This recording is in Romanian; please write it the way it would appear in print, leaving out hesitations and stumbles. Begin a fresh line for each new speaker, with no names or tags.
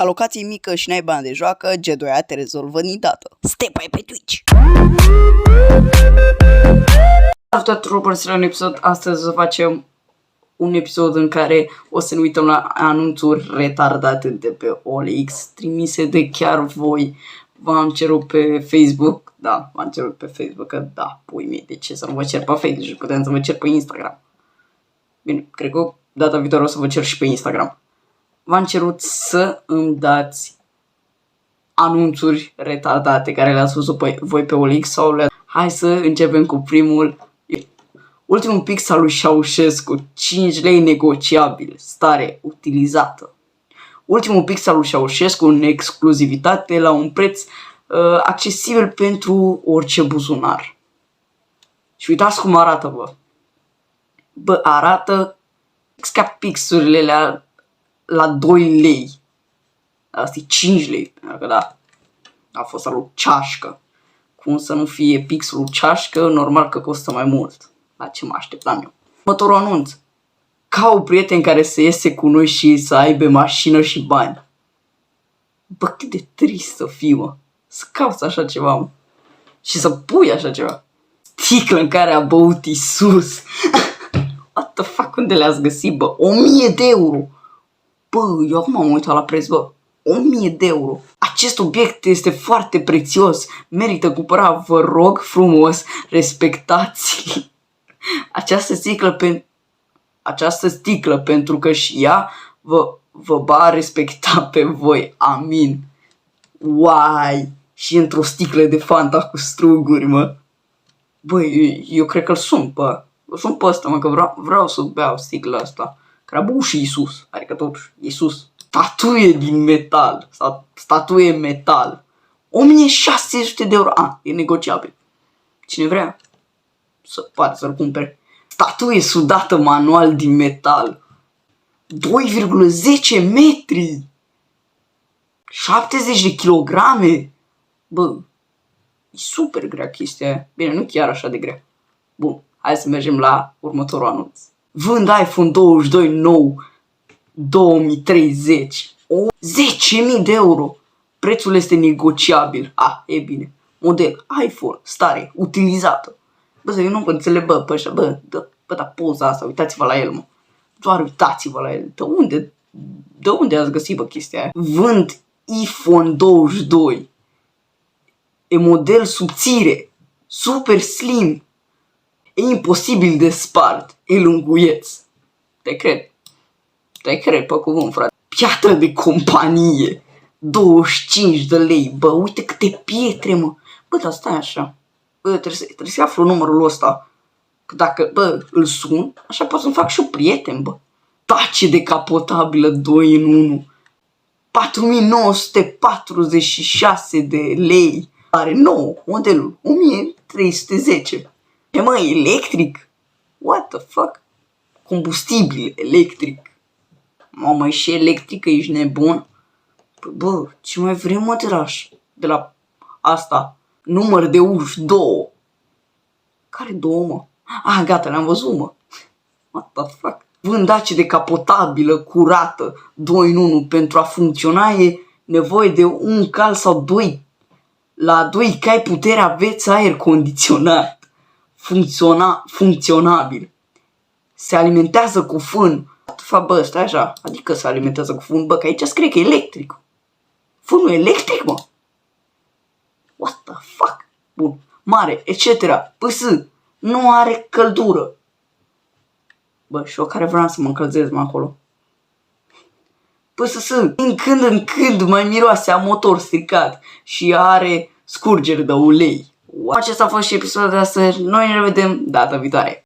Alocație mică și n-ai bani de joacă, G2A te rezolvă niciodată. Stepai pe Twitch! Salutare tuturor, la un episod. Astăzi o să facem un episod în care o să ne uităm la anunțuri retardate de pe OLX, trimise de chiar voi. V-am cerut pe Facebook, da, v-am cerut pe Facebook, că da, pui mie, de ce să nu vă cer pe Facebook și putem să vă cer pe Instagram. Bine, cred că data viitoare o să vă cer și pe Instagram. V-am cerut să îmi dați anunțuri retardate care le-ați văzut voi pe OLX sau Hai să începem cu primul. Ultimul pix al lui Ceaușescu, 5 lei negociabil, stare utilizată. Ultimul pix al lui Ceaușescu în exclusivitate la un preț accesibil pentru orice buzunar. Și uitați cum arată, bă. Bă, arată ca pixurile la 2 lei. Asta e 5 lei, pentru că da, a fost al lui Ceașcă. Cum să nu fie pixul Ceașcă, normal că costă mai mult. La ce mă așteptam eu. Următorul anunț. Ca un prieten care să iese cu noi și să aibă mașină și bani. Bă, cât de trist să fii, mă. Să cauți așa ceva, mă. Și să pui așa ceva. Sticlă în care a băut Iisus. What the fuck, unde le-ați găsit, bă? 1000 de euro. Bă, eu acum am uitat la preț, bă. 1000 de euro. Acest obiect este foarte prețios. Merită cumpărat, vă rog frumos, respectați această sticlă pentru că și ea vă va respecta pe voi. Amin. Uai! Și într-o sticlă de Fanta cu struguri, mă. Băi, eu cred că-l sun, bă. Îl sun pe ăsta, mă, că vreau să beau sticla asta. Că a băut și Iisus. Adică totuși, Iisus. Statuie din metal. Statuie metal. 1600 de euro. E negociabil. Cine vrea poate să-l cumpere. Statuie sudată manual din metal. 2,10 metri. 70 de kilograme. Bă, e super grea chestia aia. Bine, nu chiar așa de grea. Bun, hai să mergem la următorul anunț. Vând iPhone 22 nou 2030. 10.000 de euro. Prețul este negociabil. E bine. Model iPhone, stare, utilizată. Bă, eu nu înțeleg, bă, pe ăștia, da poza asta, uitați-vă la el, mă. Doar uitați-vă la el. De unde ați găsit, bă, chestia aia? Vând iPhone 22. E model subțire, super slim. E imposibil de spart, e lunguieț. Te cred pe cuvânt, frate. Piatră de companie, 25 de lei. Bă, uite câte pietre, mă. Bă, dar stai așa. Bă, trebuie să aflu numărul ăsta. Că dacă, bă, îl sun, așa pot să-mi fac și un prieten, bă. Tace decapotabilă 2 în 1. 4946 de lei. Are nou modelul 1310. E, mă, electric? What the fuck? Combustibil electric. Mamă, e și electrică, ești nebun? Bă, ce mai vrem, mă, draș? De la asta. Număr de uși, 2. Care 2, mă? Gata, le-am văzut, mă. What the fuck? Vândace decapotabilă, curată, 2 în 1. Pentru a funcționa e nevoie de un cal sau 2. La 2 cai putere aveți aer condiționat. Funcționabil. Se alimentează cu fân. Bă, stai așa. Adică se alimentează cu fân. Bă, că aici scrie că e electric. Fânul e electric, mă. What the fuck? Bun. Mare, etc. PS. Nu are căldură. Bă, și eu care vreau să mă încălzesc, mă, acolo. PS. Din când în când mai miroase a motor stricat. Și are scurgeri de ulei. Acesta a fost și episodul de astăzi. Noi ne revedem data viitoare.